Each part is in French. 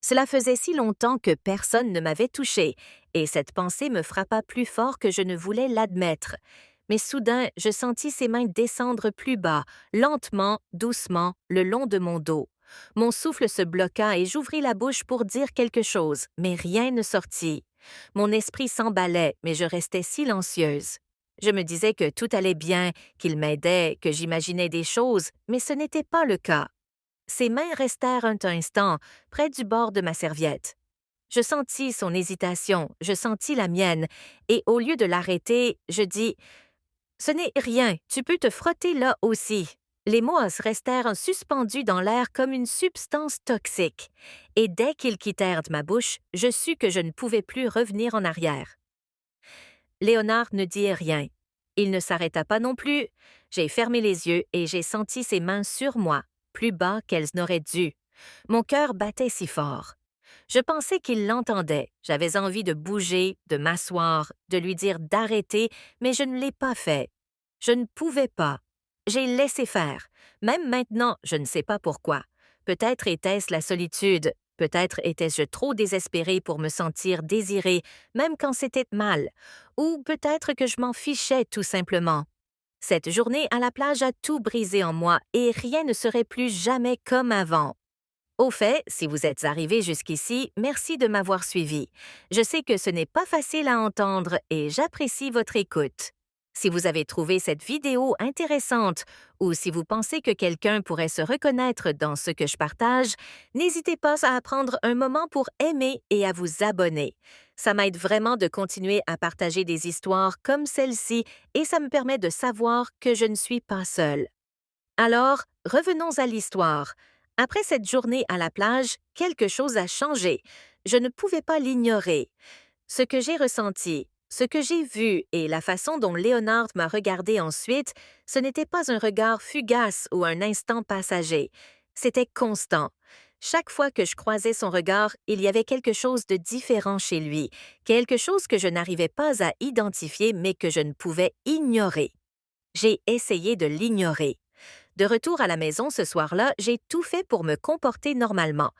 Cela faisait si longtemps que personne ne m'avait touché, et cette pensée me frappa plus fort que je ne voulais l'admettre. Mais soudain, je sentis ses mains descendre plus bas, lentement, doucement, le long de mon dos. Mon souffle se bloqua et j'ouvris la bouche pour dire quelque chose, mais rien ne sortit. Mon esprit s'emballait, mais je restais silencieuse. Je me disais que tout allait bien, qu'il m'aidait, que j'imaginais des choses, mais ce n'était pas le cas. Ses mains restèrent un instant, près du bord de ma serviette. Je sentis son hésitation, je sentis la mienne, et au lieu de l'arrêter, je dis ce n'est rien, tu peux te frotter là aussi. Les mots restèrent suspendus dans l'air comme une substance toxique, et dès qu'ils quittèrent de ma bouche, je sus que je ne pouvais plus revenir en arrière. Léonard ne dit rien. Il ne s'arrêta pas non plus. J'ai fermé les yeux et j'ai senti ses mains sur moi, plus bas qu'elles n'auraient dû. Mon cœur battait si fort. Je pensais qu'il l'entendait. J'avais envie de bouger, de m'asseoir, de lui dire d'arrêter, mais je ne l'ai pas fait. Je ne pouvais pas. J'ai laissé faire. Même maintenant, je ne sais pas pourquoi. Peut-être était-ce la solitude. Peut-être étais-je trop désespérée pour me sentir désirée, même quand c'était mal. Ou peut-être que je m'en fichais tout simplement. Cette journée à la plage a tout brisé en moi et rien ne serait plus jamais comme avant. Au fait, si vous êtes arrivé jusqu'ici, merci de m'avoir suivi. Je sais que ce n'est pas facile à entendre et j'apprécie votre écoute. Si vous avez trouvé cette vidéo intéressante ou si vous pensez que quelqu'un pourrait se reconnaître dans ce que je partage, n'hésitez pas à prendre un moment pour aimer et à vous abonner. Ça m'aide vraiment de continuer à partager des histoires comme celle-ci et ça me permet de savoir que je ne suis pas seule. Alors, revenons à l'histoire. Après cette journée à la plage, quelque chose a changé. Je ne pouvais pas l'ignorer. Ce que j'ai ressenti, ce que j'ai vu et la façon dont Léonard m'a regardé ensuite, ce n'était pas un regard fugace ou un instant passager. C'était constant. Chaque fois que je croisais son regard, il y avait quelque chose de différent chez lui, quelque chose que je n'arrivais pas à identifier mais que je ne pouvais ignorer. J'ai essayé de l'ignorer. De retour à la maison ce soir-là, j'ai tout fait pour me comporter normalement.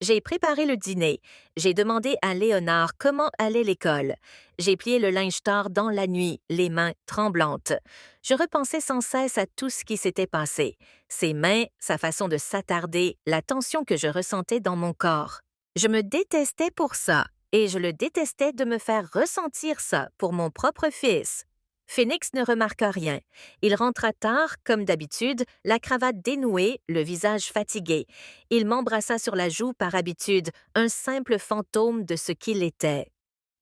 J'ai préparé le dîner. J'ai demandé à Léonard comment allait l'école. J'ai plié le linge tard dans la nuit, les mains tremblantes. Je repensais sans cesse à tout ce qui s'était passé. Ses mains, sa façon de s'attarder, la tension que je ressentais dans mon corps. Je me détestais pour ça, et je le détestais de me faire ressentir ça pour mon propre fils. Phoenix ne remarqua rien. Il rentra tard, comme d'habitude, la cravate dénouée, le visage fatigué. Il m'embrassa sur la joue par habitude, un simple fantôme de ce qu'il était.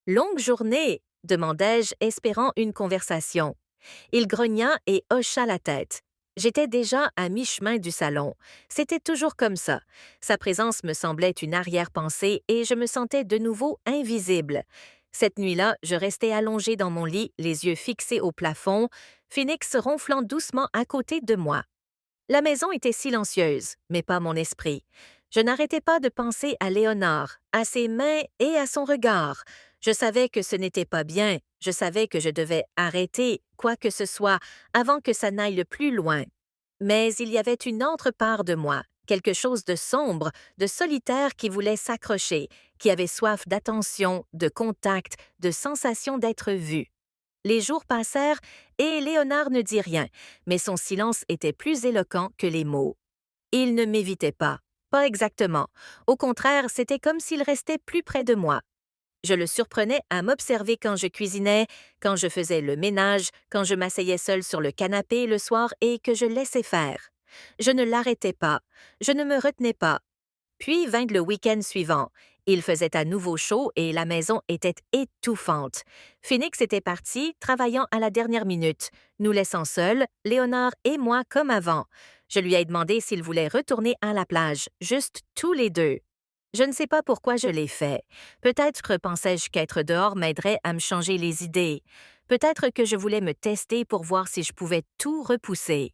Longue journée, demandai-je, espérant une conversation. Il grogna et hocha la tête. J'étais déjà à mi-chemin du salon. C'était toujours comme ça. Sa présence me semblait une arrière-pensée et je me sentais de nouveau invisible. Cette nuit-là, je restais allongée dans mon lit, les yeux fixés au plafond, Phoenix ronflant doucement à côté de moi. La maison était silencieuse, mais pas mon esprit. Je n'arrêtais pas de penser à Léonard, à ses mains et à son regard. Je savais que ce n'était pas bien, je savais que je devais arrêter, quoi que ce soit, avant que ça n'aille plus loin. Mais il y avait une autre part de moi, quelque chose de sombre, de solitaire qui voulait s'accrocher, qui avait soif d'attention, de contact, de sensation d'être vu. Les jours passèrent et Léonard ne dit rien, mais son silence était plus éloquent que les mots. Il ne m'évitait pas, pas exactement. Au contraire, c'était comme s'il restait plus près de moi. Je le surprenais à m'observer quand je cuisinais, quand je faisais le ménage, quand je m'asseyais seule sur le canapé le soir et que je laissais faire. Je ne l'arrêtais pas, je ne me retenais pas. Puis vint le week-end suivant. Il faisait à nouveau chaud et la maison était étouffante. Phoenix était parti, travaillant à la dernière minute, nous laissant seuls, Léonard et moi comme avant. Je lui ai demandé s'il voulait retourner à la plage, juste tous les deux. Je ne sais pas pourquoi je l'ai fait. Peut-être pensais-je qu'être dehors m'aiderait à me changer les idées. Peut-être que je voulais me tester pour voir si je pouvais tout repousser.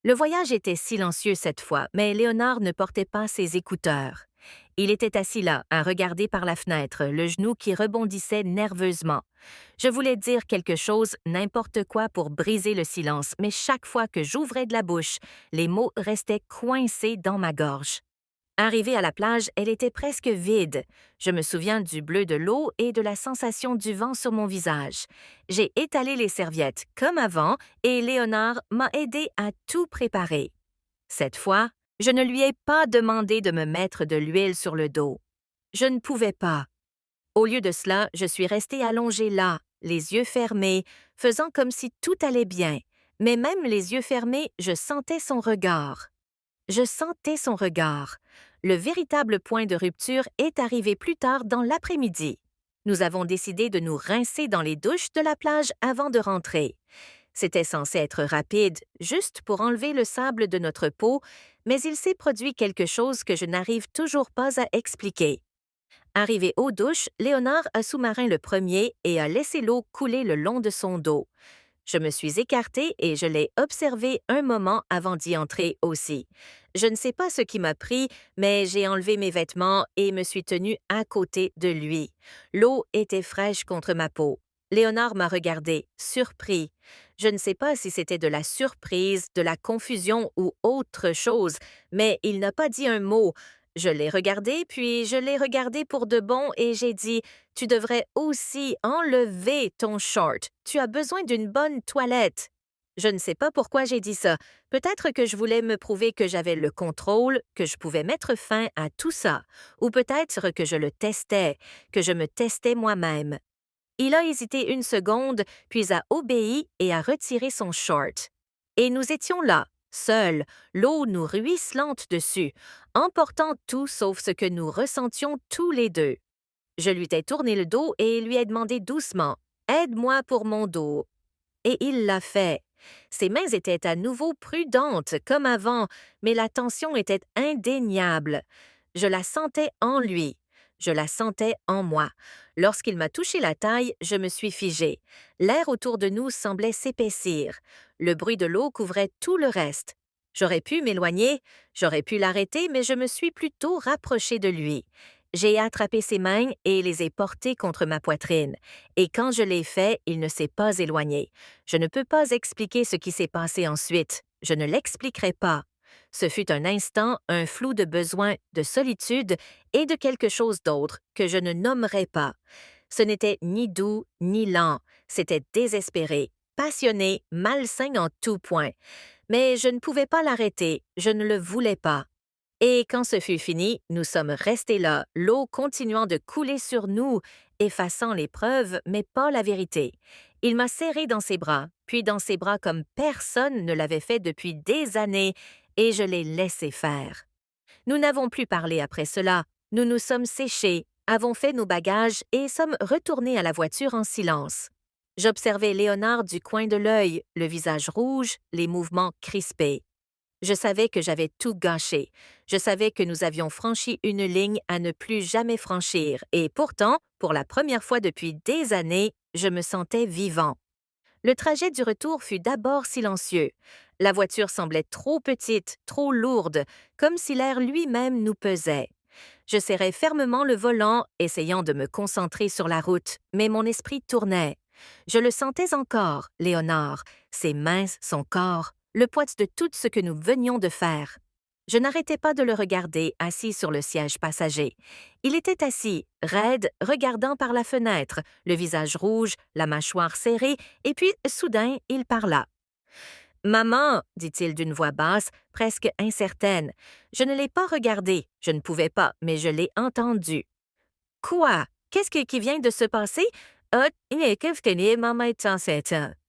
Le voyage était silencieux cette fois, mais Léonard ne portait pas ses écouteurs. Il était assis là, à regarder par la fenêtre, le genou qui rebondissait nerveusement. Je voulais dire quelque chose, n'importe quoi pour briser le silence, mais chaque fois que j'ouvrais de la bouche, les mots restaient coincés dans ma gorge. Arrivée à la plage, elle était presque vide. Je me souviens du bleu de l'eau et de la sensation du vent sur mon visage. J'ai étalé les serviettes comme avant et Léonard m'a aidé à tout préparer. Cette fois, je ne lui ai pas demandé de me mettre de l'huile sur le dos. Je ne pouvais pas. Au lieu de cela, je suis restée allongée là, les yeux fermés, faisant comme si tout allait bien. Mais même les yeux fermés, je sentais son regard. Je sentais son regard. Le véritable point de rupture est arrivé plus tard dans l'après-midi. Nous avons décidé de nous rincer dans les douches de la plage avant de rentrer. C'était censé être rapide, juste pour enlever le sable de notre peau, mais il s'est produit quelque chose que je n'arrive toujours pas à expliquer. Arrivé aux douches, Léonard a sous-marin le premier et a laissé l'eau couler le long de son dos. Je me suis écartée et je l'ai observé un moment avant d'y entrer aussi. Je ne sais pas ce qui m'a pris, mais j'ai enlevé mes vêtements et me suis tenue à côté de lui. L'eau était fraîche contre ma peau. Léonard m'a regardé, surpris. Je ne sais pas si c'était de la surprise, de la confusion ou autre chose, mais il n'a pas dit un mot. Je l'ai regardé, puis je l'ai regardé pour de bon et j'ai dit tu devrais aussi enlever ton short. Tu as besoin d'une bonne toilette. Je ne sais pas pourquoi j'ai dit ça. Peut-être que je voulais me prouver que j'avais le contrôle, que je pouvais mettre fin à tout ça. Ou peut-être que je le testais, que je me testais moi-même. Il a hésité une seconde, puis a obéi et a retiré son short. Et nous étions là, seuls, l'eau nous ruisselante dessus, emportant tout sauf ce que nous ressentions tous les deux. Je lui ai tourné le dos et lui ai demandé doucement « Aide-moi pour mon dos ». Et il l'a fait. Ses mains étaient à nouveau prudentes comme avant, mais la tension était indéniable. Je la sentais en lui. Je la sentais en moi. Lorsqu'il m'a touché la taille, je me suis figée. L'air autour de nous semblait s'épaissir. Le bruit de l'eau couvrait tout le reste. J'aurais pu m'éloigner, j'aurais pu l'arrêter, mais je me suis plutôt rapprochée de lui. J'ai attrapé ses mains et les ai portées contre ma poitrine. Et quand je l'ai fait, il ne s'est pas éloigné. Je ne peux pas expliquer ce qui s'est passé ensuite. Je ne l'expliquerai pas. Ce fut un instant, un flou de besoin, de solitude et de quelque chose d'autre que je ne nommerai pas. Ce n'était ni doux ni lent, c'était désespéré, passionné, malsain en tout point. Mais je ne pouvais pas l'arrêter, je ne le voulais pas. Et quand ce fut fini, nous sommes restés là, l'eau continuant de couler sur nous, effaçant les preuves, mais pas la vérité. Il m'a serré dans ses bras, puis dans ses bras comme personne ne l'avait fait depuis des années, et je l'ai laissé faire. Nous n'avons plus parlé après cela, nous nous sommes séchés, avons fait nos bagages et sommes retournés à la voiture en silence. J'observais Léonard du coin de l'œil, le visage rouge, les mouvements crispés. Je savais que j'avais tout gâché. Je savais que nous avions franchi une ligne à ne plus jamais franchir, et pourtant, pour la première fois depuis des années, je me sentais vivant. Le trajet du retour fut d'abord silencieux. La voiture semblait trop petite, trop lourde, comme si l'air lui-même nous pesait. Je serrais fermement le volant, essayant de me concentrer sur la route, mais mon esprit tournait. Je le sentais encore, Léonard, ses mains, son corps, le poids de tout ce que nous venions de faire. Je n'arrêtais pas de le regarder assis sur le siège passager. Il était assis, raide, regardant par la fenêtre, le visage rouge, la mâchoire serrée, et puis, soudain, il parla. Maman, dit-il d'une voix basse, presque incertaine. Je ne l'ai pas regardé, je ne pouvais pas, mais je l'ai entendu. Quoi? Qui vient de se passer?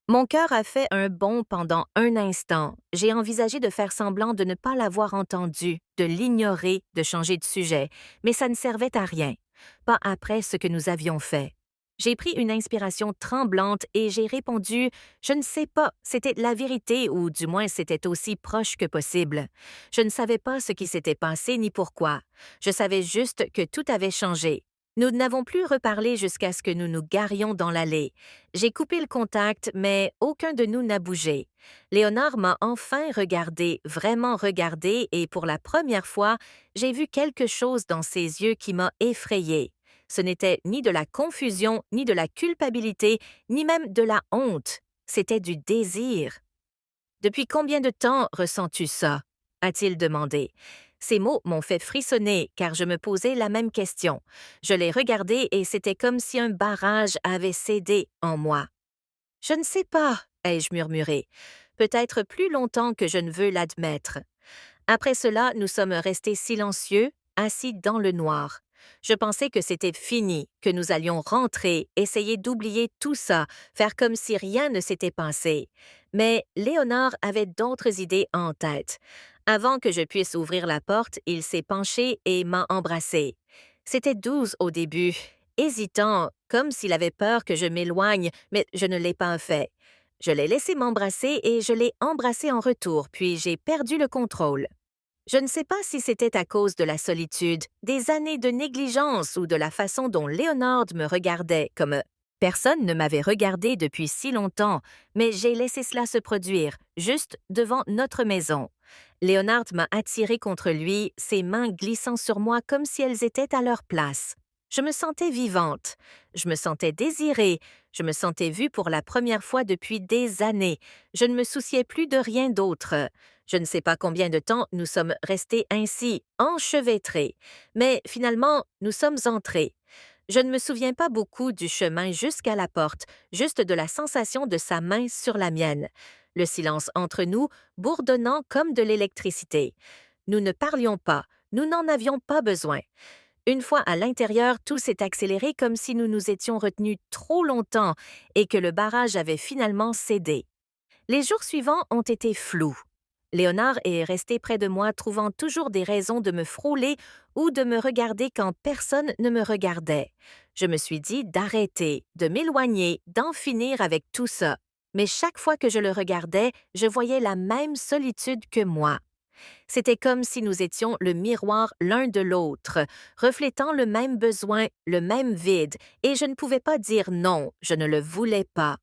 Mon cœur a fait un bond pendant un instant. J'ai envisagé de faire semblant de ne pas l'avoir entendu, de l'ignorer, de changer de sujet, mais ça ne servait à rien. Pas après ce que nous avions fait. J'ai pris une inspiration tremblante et j'ai répondu « Je ne sais pas, c'était la vérité ou du moins c'était aussi proche que possible. Je ne savais pas ce qui s'était passé ni pourquoi. Je savais juste que tout avait changé. Nous n'avons plus reparlé jusqu'à ce que nous nous garions dans l'allée. J'ai coupé le contact, mais aucun de nous n'a bougé. Léonard m'a enfin regardé, vraiment regardé, et pour la première fois, j'ai vu quelque chose dans ses yeux qui m'a effrayée. Ce n'était ni de la confusion, ni de la culpabilité, ni même de la honte. C'était du désir. « Depuis combien de temps ressens-tu ça? » a-t-il demandé. Ces mots m'ont fait frissonner car je me posais la même question. Je l'ai regardé et c'était comme si un barrage avait cédé en moi. Je ne sais pas, ai-je murmuré. Peut-être plus longtemps que je ne veux l'admettre. Après cela, nous sommes restés silencieux, assis dans le noir. Je pensais que c'était fini, que nous allions rentrer, essayer d'oublier tout ça, faire comme si rien ne s'était passé. Mais Léonard avait d'autres idées en tête. Avant que je puisse ouvrir la porte, il s'est penché et m'a embrassé. C'était doux au début, hésitant, comme s'il avait peur que je m'éloigne, mais je ne l'ai pas fait. Je l'ai laissé m'embrasser et je l'ai embrassé en retour, puis j'ai perdu le contrôle. Je ne sais pas si c'était à cause de la solitude, des années de négligence ou de la façon dont Léonard me regardait, comme personne ne m'avait regardé depuis si longtemps, mais j'ai laissé cela se produire, juste devant notre maison. Léonard m'a attiré contre lui, ses mains glissant sur moi comme si elles étaient à leur place. Je me sentais vivante, je me sentais désirée, je me sentais vue pour la première fois depuis des années. Je ne me souciais plus de rien d'autre. Je ne sais pas combien de temps nous sommes restés ainsi, enchevêtrés, mais finalement, nous sommes entrés. Je ne me souviens pas beaucoup du chemin jusqu'à la porte, juste de la sensation de sa main sur la mienne. Le silence entre nous, bourdonnant comme de l'électricité. Nous ne parlions pas, nous n'en avions pas besoin. Une fois à l'intérieur, tout s'est accéléré comme si nous nous étions retenus trop longtemps et que le barrage avait finalement cédé. Les jours suivants ont été flous. Léonard est resté près de moi, trouvant toujours des raisons de me frôler ou de me regarder quand personne ne me regardait. Je me suis dit d'arrêter, de m'éloigner, d'en finir avec tout ça. Mais chaque fois que je le regardais, je voyais la même solitude que moi. C'était comme si nous étions le miroir l'un de l'autre, reflétant le même besoin, le même vide, et je ne pouvais pas dire non, je ne le voulais pas.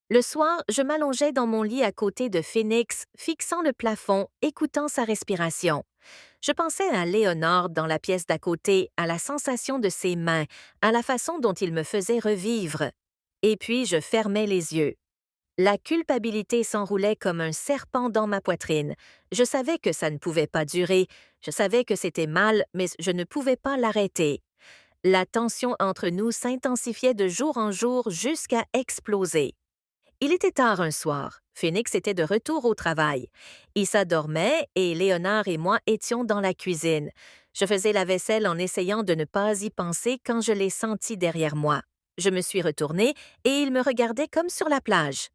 Le soir, je m'allongeais dans mon lit à côté de Phoenix, fixant le plafond, écoutant sa respiration. Je pensais à Léonard dans la pièce d'à côté, à la sensation de ses mains, à la façon dont il me faisait revivre. Et puis je fermais les yeux. La culpabilité s'enroulait comme un serpent dans ma poitrine. Je savais que ça ne pouvait pas durer, je savais que c'était mal, mais je ne pouvais pas l'arrêter. La tension entre nous s'intensifiait de jour en jour jusqu'à exploser. Il était tard un soir. Phoenix était de retour au travail. Issa dormait et Léonard et moi étions dans la cuisine. Je faisais la vaisselle en essayant de ne pas y penser quand je l'ai senti derrière moi. Je me suis retournée et il me regardait comme sur la plage.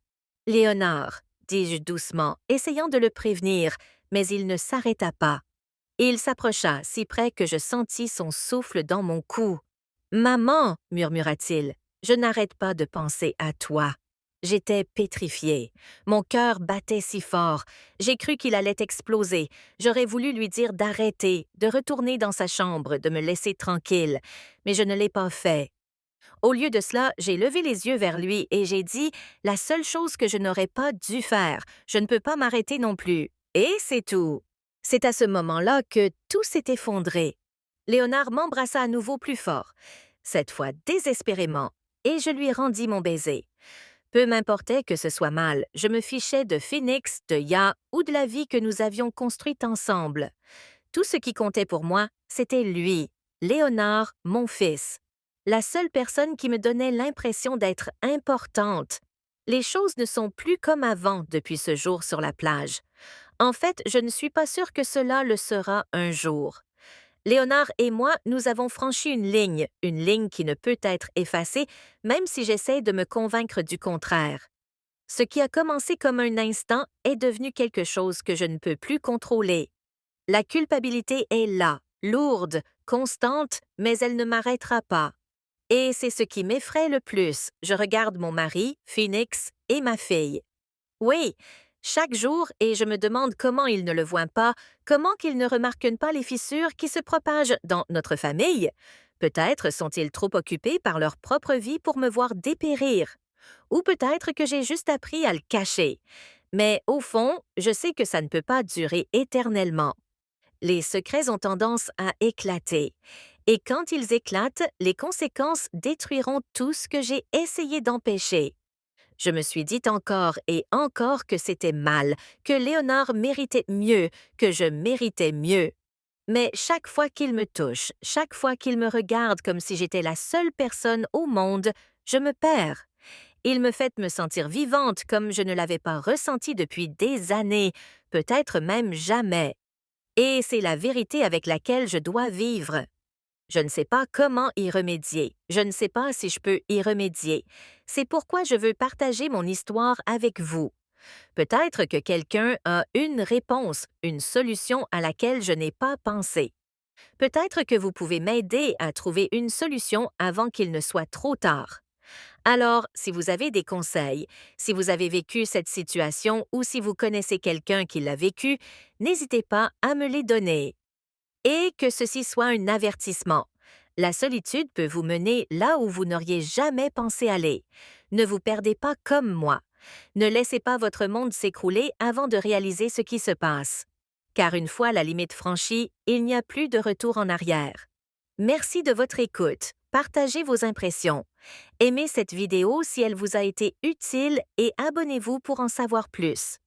Léonard, dis-je doucement, essayant de le prévenir, mais il ne s'arrêta pas. Il s'approcha si près que je sentis son souffle dans mon cou. Maman, murmura-t-il, je n'arrête pas de penser à toi. J'étais pétrifiée. Mon cœur battait si fort. J'ai cru qu'il allait exploser. J'aurais voulu lui dire d'arrêter, de retourner dans sa chambre, de me laisser tranquille. Mais je ne l'ai pas fait. Au lieu de cela, j'ai levé les yeux vers lui et j'ai dit « La seule chose que je n'aurais pas dû faire, je ne peux pas m'arrêter non plus. » Et c'est tout. C'est à ce moment-là que tout s'est effondré. Léonard m'embrassa à nouveau plus fort, cette fois désespérément, et je lui rendis mon baiser. Peu m'importait que ce soit mal, je me fichais de Phoenix, de Ya ou de la vie que nous avions construite ensemble. Tout ce qui comptait pour moi, c'était lui, Léonard, mon fils. La seule personne qui me donnait l'impression d'être importante. Les choses ne sont plus comme avant depuis ce jour sur la plage. En fait, je ne suis pas sûre que cela le sera un jour. Léonard et moi, nous avons franchi une ligne qui ne peut être effacée, même si j'essaie de me convaincre du contraire. Ce qui a commencé comme un instant est devenu quelque chose que je ne peux plus contrôler. La culpabilité est là, lourde, constante, mais elle ne m'arrêtera pas. Et c'est ce qui m'effraie le plus. Je regarde mon mari, Phoenix, et ma fille. Oui, chaque jour, et je me demande comment ils ne le voient pas, comment qu'ils ne remarquent pas les fissures qui se propagent dans notre famille. Peut-être sont-ils trop occupés par leur propre vie pour me voir dépérir. Ou peut-être que j'ai juste appris à le cacher. Mais au fond, je sais que ça ne peut pas durer éternellement. Les secrets ont tendance à éclater. Et quand ils éclatent, les conséquences détruiront tout ce que j'ai essayé d'empêcher. Je me suis dit encore et encore que c'était mal, que Léonard méritait mieux, que je méritais mieux. Mais chaque fois qu'il me touche, chaque fois qu'il me regarde comme si j'étais la seule personne au monde, je me perds. Il me fait me sentir vivante comme je ne l'avais pas ressenti depuis des années, peut-être même jamais. Et c'est la vérité avec laquelle je dois vivre. Je ne sais pas comment y remédier. Je ne sais pas si je peux y remédier. C'est pourquoi je veux partager mon histoire avec vous. Peut-être que quelqu'un a une réponse, une solution à laquelle je n'ai pas pensé. Peut-être que vous pouvez m'aider à trouver une solution avant qu'il ne soit trop tard. Alors, si vous avez des conseils, si vous avez vécu cette situation ou si vous connaissez quelqu'un qui l'a vécu, n'hésitez pas à me les donner. Et que ceci soit un avertissement. La solitude peut vous mener là où vous n'auriez jamais pensé aller. Ne vous perdez pas comme moi. Ne laissez pas votre monde s'écrouler avant de réaliser ce qui se passe. Car une fois la limite franchie, il n'y a plus de retour en arrière. Merci de votre écoute. Partagez vos impressions. Aimez cette vidéo si elle vous a été utile et abonnez-vous pour en savoir plus.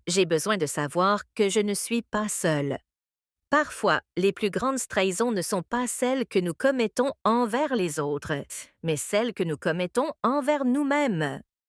J'ai besoin de savoir que je ne suis pas seule. Parfois, les plus grandes trahisons ne sont pas celles que nous commettons envers les autres, mais celles que nous commettons envers nous-mêmes.